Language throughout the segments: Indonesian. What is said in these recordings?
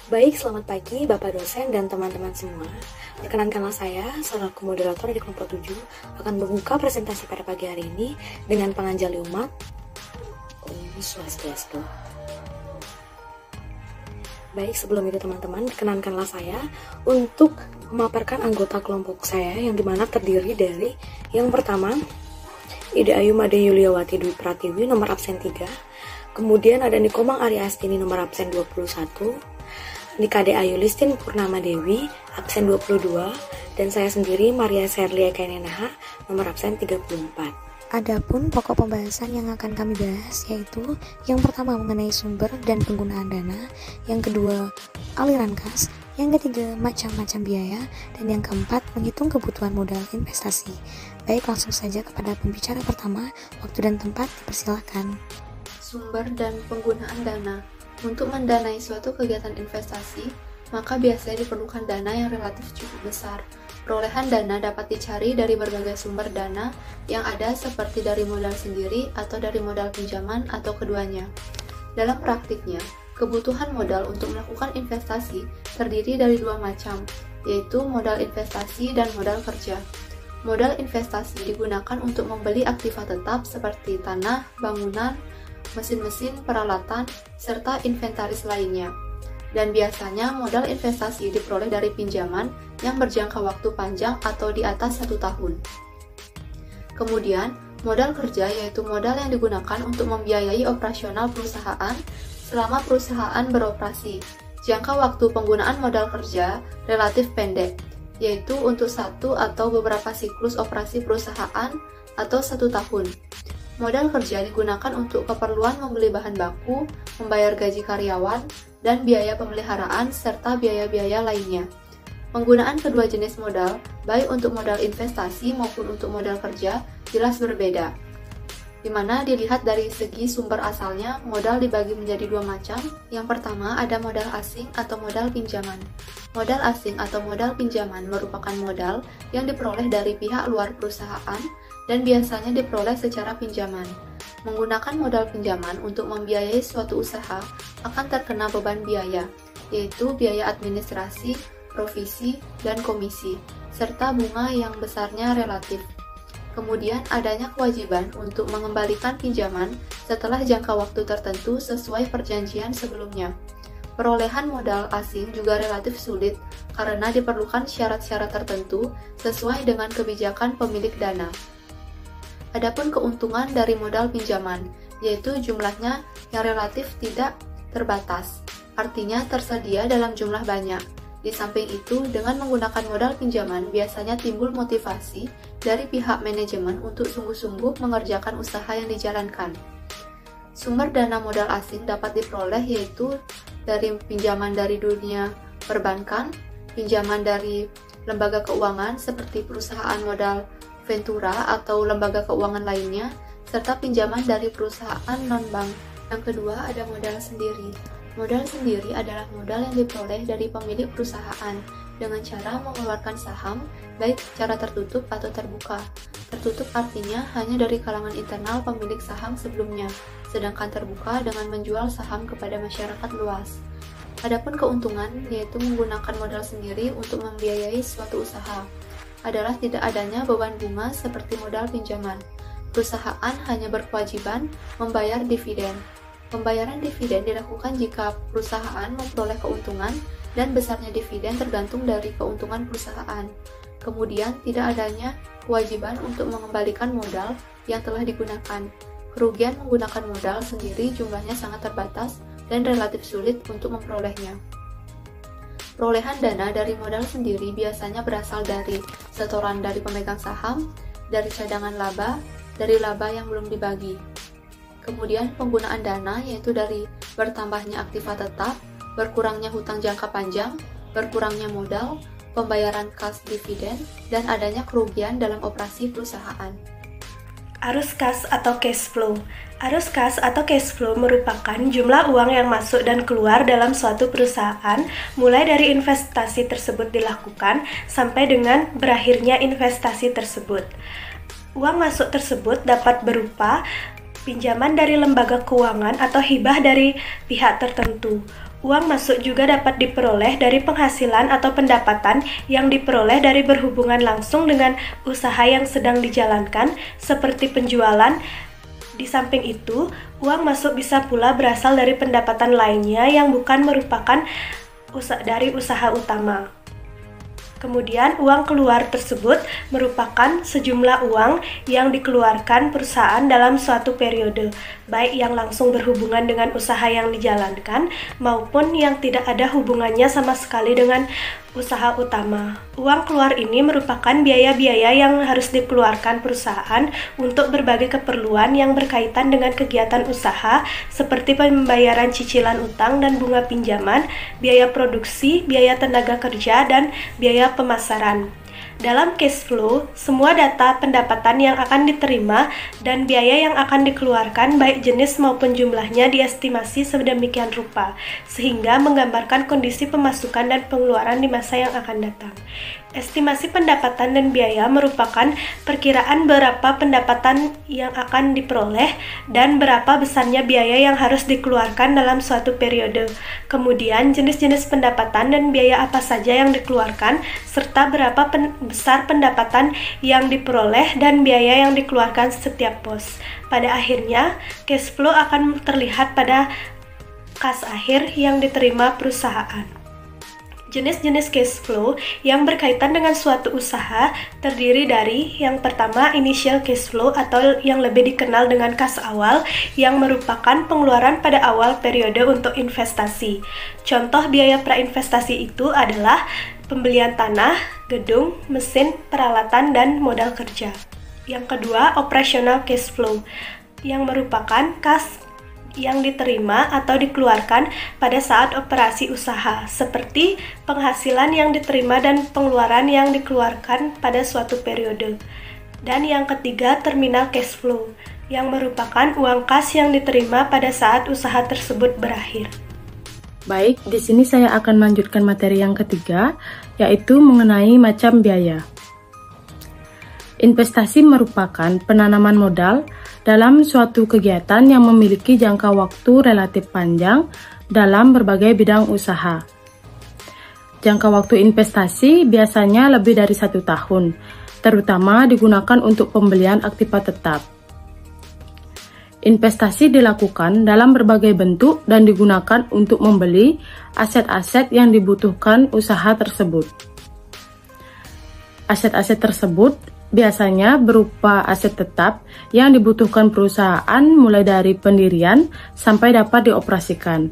Baik, selamat pagi Bapak dosen dan teman-teman semua. Perkenankanlah saya, selaku moderator di kelompok 7, akan membuka presentasi pada pagi hari ini dengan panganjali umat. Om Swastiastu. Baik, sebelum itu teman-teman, perkenankanlah saya untuk memaparkan anggota kelompok saya yang dimana terdiri dari yang pertama, Ida Ayu Made Yuliawati Dwi Pratiwi nomor absen 3. Kemudian ada Nikomang Arya Astini nomor absen 21. Nikade Ayu Listin Purnama Dewi, absen 22, dan saya sendiri Maria Serlia Kainenaha, nomor absen 34. Adapun pokok pembahasan yang akan kami bahas yaitu yang pertama mengenai sumber dan penggunaan dana, yang kedua aliran kas, yang ketiga macam-macam biaya, dan yang keempat menghitung kebutuhan modal investasi. Baik, langsung saja kepada pembicara pertama, waktu dan tempat dipersilakan. Sumber dan penggunaan dana. Untuk mendanai suatu kegiatan investasi, maka biasanya diperlukan dana yang relatif cukup besar. Perolehan dana dapat dicari dari berbagai sumber dana yang ada seperti dari modal sendiri atau dari modal pinjaman atau keduanya. Dalam praktiknya, kebutuhan modal untuk melakukan investasi terdiri dari dua macam, yaitu modal investasi dan modal kerja. Modal investasi digunakan untuk membeli aktiva tetap seperti tanah, bangunan, mesin-mesin, peralatan, serta inventaris lainnya. Dan biasanya modal investasi diperoleh dari pinjaman yang berjangka waktu panjang atau di atas 1 tahun. Kemudian, modal kerja yaitu modal yang digunakan untuk membiayai operasional perusahaan selama perusahaan beroperasi. Jangka waktu penggunaan modal kerja relatif pendek, yaitu untuk satu atau beberapa siklus operasi perusahaan atau 1 tahun. Modal kerja digunakan untuk keperluan membeli bahan baku, membayar gaji karyawan, dan biaya pemeliharaan, serta biaya-biaya lainnya. Penggunaan kedua jenis modal, baik untuk modal investasi maupun untuk modal kerja, jelas berbeda. Di mana dilihat dari segi sumber asalnya, modal dibagi menjadi dua macam. Yang pertama ada modal asing atau modal pinjaman. Modal asing atau modal pinjaman merupakan modal yang diperoleh dari pihak luar perusahaan, dan biasanya diperoleh secara pinjaman. Menggunakan modal pinjaman untuk membiayai suatu usaha akan terkena beban biaya, yaitu biaya administrasi, provisi, dan komisi, serta bunga yang besarnya relatif. Kemudian adanya kewajiban untuk mengembalikan pinjaman setelah jangka waktu tertentu sesuai perjanjian sebelumnya. Perolehan modal asing juga relatif sulit karena diperlukan syarat-syarat tertentu sesuai dengan kebijakan pemilik dana. Adapun keuntungan dari modal pinjaman, yaitu jumlahnya yang relatif tidak terbatas, artinya tersedia dalam jumlah banyak. Di samping itu, dengan menggunakan modal pinjaman, biasanya timbul motivasi dari pihak manajemen untuk sungguh-sungguh mengerjakan usaha yang dijalankan. Sumber dana modal asing dapat diperoleh yaitu dari pinjaman dari dunia perbankan, pinjaman dari lembaga keuangan seperti perusahaan modal ventura atau lembaga keuangan lainnya, serta pinjaman dari perusahaan non-bank. Yang kedua ada modal sendiri. Modal sendiri adalah modal yang diperoleh dari pemilik perusahaan dengan cara mengeluarkan saham, baik secara tertutup atau terbuka. Tertutup artinya hanya dari kalangan internal pemilik saham sebelumnya, sedangkan terbuka dengan menjual saham kepada masyarakat luas. Adapun keuntungan yaitu menggunakan modal sendiri untuk membiayai suatu usaha adalah tidak adanya beban bunga seperti modal pinjaman. Perusahaan hanya berkewajiban membayar dividen. Pembayaran dividen dilakukan jika perusahaan memperoleh keuntungan dan besarnya dividen tergantung dari keuntungan perusahaan. Kemudian tidak adanya kewajiban untuk mengembalikan modal yang telah digunakan. Kerugian menggunakan modal sendiri jumlahnya sangat terbatas dan relatif sulit untuk memperolehnya. Perolehan dana dari modal sendiri biasanya berasal dari setoran dari pemegang saham, dari cadangan laba, dari laba yang belum dibagi. Kemudian penggunaan dana yaitu dari bertambahnya aktiva tetap, berkurangnya hutang jangka panjang, berkurangnya modal, pembayaran kas dividen, dan adanya kerugian dalam operasi perusahaan. Arus kas atau cash flow. Arus kas atau cash flow merupakan jumlah uang yang masuk dan keluar dalam suatu perusahaan mulai dari investasi tersebut dilakukan sampai dengan berakhirnya investasi tersebut. Uang masuk tersebut dapat berupa pinjaman dari lembaga keuangan atau hibah dari pihak tertentu, Uang masuk juga dapat diperoleh dari penghasilan atau pendapatan yang diperoleh dari berhubungan langsung dengan usaha yang sedang dijalankan, seperti penjualan. Di samping itu, uang masuk bisa pula berasal dari pendapatan lainnya yang bukan merupakan dari usaha utama. Kemudian, uang keluar tersebut merupakan sejumlah uang yang dikeluarkan perusahaan dalam suatu periode, baik yang langsung berhubungan dengan usaha yang dijalankan maupun yang tidak ada hubungannya sama sekali dengan usaha utama. Uang keluar ini merupakan biaya-biaya yang harus dikeluarkan perusahaan untuk berbagai keperluan yang berkaitan dengan kegiatan usaha, seperti pembayaran cicilan utang dan bunga pinjaman, biaya produksi, biaya tenaga kerja, dan biaya pemasaran. Dalam cash flow, semua data pendapatan yang akan diterima dan biaya yang akan dikeluarkan baik jenis maupun jumlahnya diestimasi sedemikian rupa, sehingga menggambarkan kondisi pemasukan dan pengeluaran di masa yang akan datang. Estimasi pendapatan dan biaya merupakan perkiraan berapa pendapatan yang akan diperoleh dan berapa besarnya biaya yang harus dikeluarkan dalam suatu periode. Kemudian, jenis-jenis pendapatan dan biaya apa saja yang dikeluarkan, serta berapa besar pendapatan yang diperoleh dan biaya yang dikeluarkan setiap pos. Pada akhirnya, cash flow akan terlihat pada kas akhir yang diterima perusahaan. Jenis-jenis cash flow yang berkaitan dengan suatu usaha terdiri dari yang pertama initial cash flow atau yang lebih dikenal dengan kas awal yang merupakan pengeluaran pada awal periode untuk investasi. Contoh biaya prainvestasi itu adalah pembelian tanah, gedung, mesin, peralatan, dan modal kerja. Yang kedua, operational cash flow yang merupakan kas yang diterima atau dikeluarkan pada saat operasi usaha, seperti penghasilan yang diterima dan pengeluaran yang dikeluarkan pada suatu periode. Dan yang ketiga, terminal cash flow, yang merupakan uang kas yang diterima pada saat usaha tersebut berakhir. Baik, di sini saya akan melanjutkan materi yang ketiga, yaitu mengenai macam biaya. Investasi merupakan penanaman modal dalam suatu kegiatan yang memiliki jangka waktu relatif panjang dalam berbagai bidang usaha. Jangka waktu investasi biasanya lebih dari 1 tahun, terutama digunakan untuk pembelian aktiva tetap. Investasi dilakukan dalam berbagai bentuk dan digunakan untuk membeli aset-aset yang dibutuhkan usaha tersebut. Aset-aset tersebut biasanya berupa aset tetap yang dibutuhkan perusahaan mulai dari pendirian sampai dapat dioperasikan.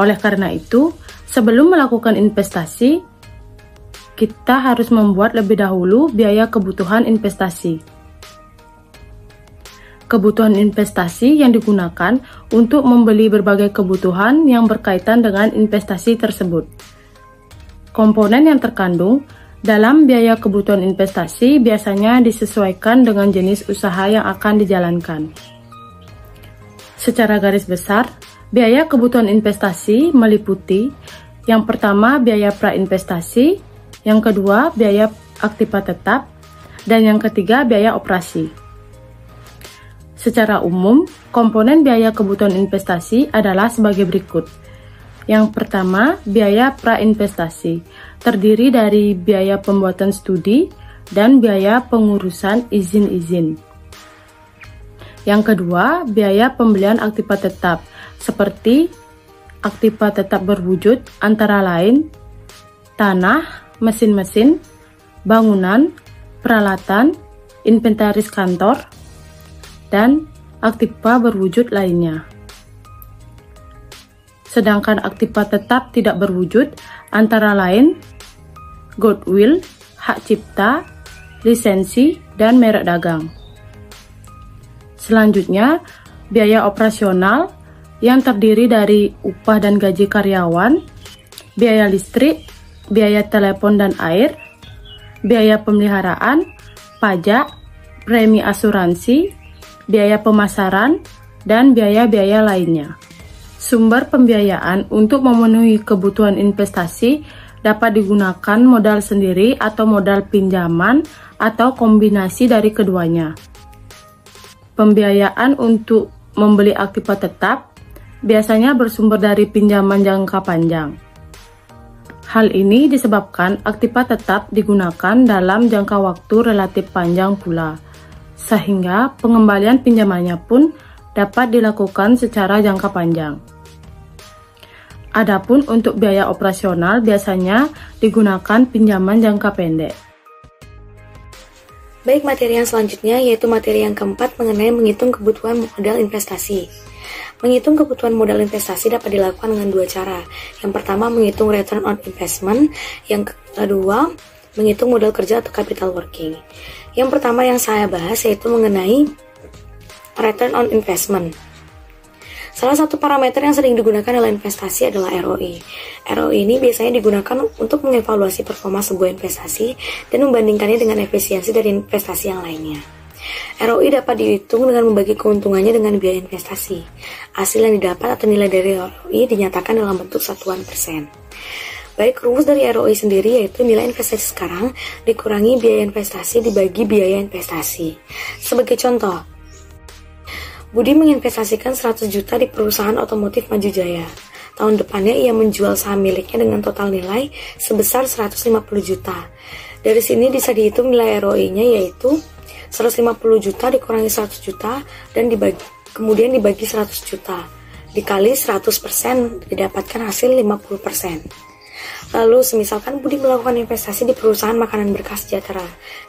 Oleh karena itu, sebelum melakukan investasi, kita harus membuat lebih dahulu biaya kebutuhan investasi. Kebutuhan investasi yang digunakan untuk membeli berbagai kebutuhan yang berkaitan dengan investasi tersebut. Komponen yang terkandung dalam biaya kebutuhan investasi biasanya disesuaikan dengan jenis usaha yang akan dijalankan. Secara garis besar, biaya kebutuhan investasi meliputi yang pertama biaya prainvestasi, yang kedua biaya aktiva tetap, dan yang ketiga biaya operasi. Secara umum, komponen biaya kebutuhan investasi adalah sebagai berikut. Yang pertama, biaya prainvestasi, terdiri dari biaya pembuatan studi dan biaya pengurusan izin-izin. Yang kedua, biaya pembelian aktiva tetap, seperti aktiva tetap berwujud antara lain tanah, mesin-mesin, bangunan, peralatan, inventaris kantor, dan aktiva berwujud lainnya. Sedangkan aktiva tetap tidak berwujud antara lain goodwill, hak cipta, lisensi, dan merek dagang. Selanjutnya, biaya operasional yang terdiri dari upah dan gaji karyawan, biaya listrik, biaya telepon dan air, biaya pemeliharaan, pajak, premi asuransi, biaya pemasaran, dan biaya-biaya lainnya. Sumber pembiayaan untuk memenuhi kebutuhan investasi dapat digunakan modal sendiri atau modal pinjaman atau kombinasi dari keduanya. Pembiayaan untuk membeli aktiva tetap biasanya bersumber dari pinjaman jangka panjang. Hal ini disebabkan aktiva tetap digunakan dalam jangka waktu relatif panjang pula, sehingga pengembalian pinjamannya pun dapat dilakukan secara jangka panjang. Adapun untuk biaya operasional biasanya digunakan pinjaman jangka pendek. Baik, materi yang selanjutnya yaitu materi yang keempat mengenai menghitung kebutuhan modal investasi. Menghitung kebutuhan modal investasi dapat dilakukan dengan dua cara. Yang pertama, menghitung return on investment. Yang kedua, menghitung modal kerja atau capital working. Yang pertama yang saya bahas yaitu mengenai return on investment. Salah satu parameter yang sering digunakan dalam investasi adalah ROI. ROI ini biasanya digunakan untuk mengevaluasi performa sebuah investasi dan membandingkannya dengan efisiensi dari investasi yang lainnya. ROI dapat dihitung dengan membagi keuntungannya dengan biaya investasi. Hasil yang didapat atau nilai dari ROI dinyatakan dalam bentuk satuan persen. Baik, rumus dari ROI sendiri yaitu nilai investasi sekarang dikurangi biaya investasi dibagi biaya investasi. Sebagai contoh, Budi menginvestasikan 100 juta di perusahaan otomotif Maju Jaya. Tahun depannya ia menjual saham miliknya dengan total nilai sebesar 150 juta. Dari sini bisa dihitung nilai ROI-nya yaitu 150 juta dikurangi 100 juta dan kemudian dibagi 100 juta. Dikali 100% didapatkan hasil 50%. Lalu semisalkan Budi melakukan investasi di perusahaan makanan Berkah Sejahtera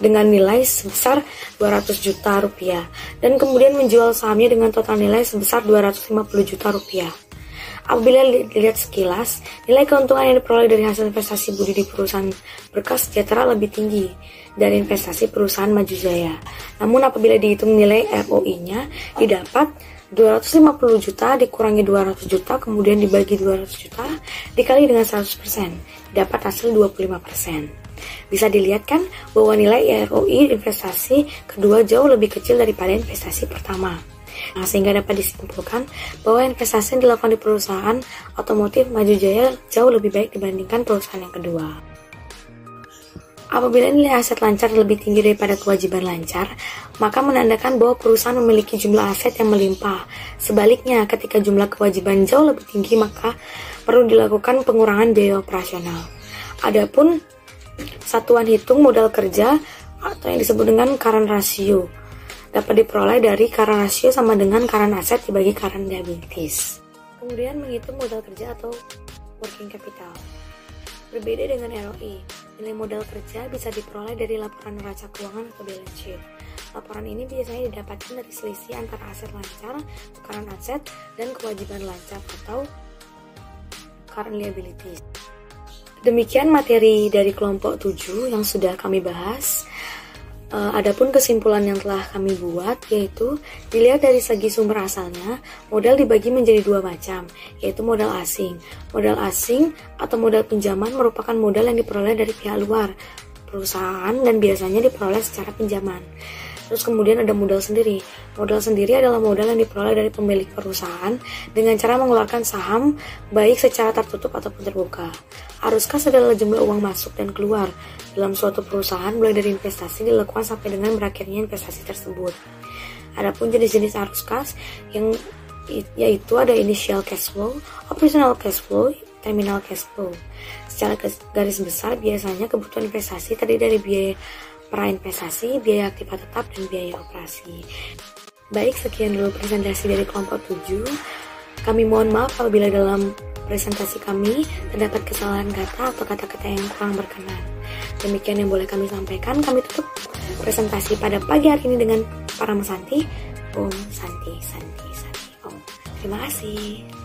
dengan nilai sebesar 200 juta rupiah dan kemudian menjual sahamnya dengan total nilai sebesar 250 juta rupiah. Apabila dilihat sekilas, nilai keuntungan yang diperoleh dari hasil investasi Budi di perusahaan Berkah Sejahtera lebih tinggi dari investasi perusahaan Maju Jaya. Namun apabila dihitung nilai ROI-nya, didapat 250 juta dikurangi 200 juta kemudian dibagi 200 juta dikali dengan 100%, dapat hasil 25%. Bisa dilihat kan bahwa nilai ROI investasi kedua jauh lebih kecil daripada investasi pertama. Nah, sehingga dapat disimpulkan bahwa investasi yang dilakukan di perusahaan otomotif Maju Jaya jauh lebih baik dibandingkan perusahaan yang kedua. Apabila nilai aset lancar lebih tinggi daripada kewajiban lancar, maka menandakan bahwa perusahaan memiliki jumlah aset yang melimpah. Sebaliknya, ketika jumlah kewajiban jauh lebih tinggi, maka perlu dilakukan pengurangan biaya operasional. Adapun satuan hitung modal kerja atau yang disebut dengan current ratio dapat diperoleh dari current ratio sama dengan current asset dibagi current liabilities. Kemudian menghitung modal kerja atau working capital. Berbeda dengan ROI, nilai modal kerja bisa diperoleh dari laporan neraca keuangan atau balance sheet. Laporan ini biasanya didapatkan dari selisih antara aset lancar, current asset, dan kewajiban lancar atau current liabilities. Demikian materi dari kelompok 7 yang sudah kami bahas. Adapun kesimpulan yang telah kami buat yaitu dilihat dari segi sumber asalnya, modal dibagi menjadi dua macam, yaitu modal asing. Modal asing atau modal pinjaman merupakan modal yang diperoleh dari pihak luar perusahaan dan biasanya diperoleh secara pinjaman. Terus kemudian ada modal sendiri. Modal sendiri adalah modal yang diperoleh dari pemilik perusahaan dengan cara mengeluarkan saham baik secara tertutup ataupun terbuka. Arus kas adalah jumlah uang masuk dan keluar dalam suatu perusahaan mulai dari investasi dilakukan sampai dengan berakhirnya investasi tersebut. Adapun jenis-jenis arus kas yang yaitu ada initial cash flow, operational cash flow, terminal cash flow. Secara garis besar biasanya kebutuhan investasi terdiri dari biaya prainvestasi, biaya aktiva tetap, dan biaya operasi. Baik, sekian dulu presentasi dari kelompok 7. Kami mohon maaf apabila dalam presentasi kami terdapat kesalahan kata atau kata-kata yang kurang berkenan. Demikian yang boleh kami sampaikan. Kami tutup presentasi pada pagi hari ini dengan para mesanti. Om Santi Santi Santi Om. Terima kasih.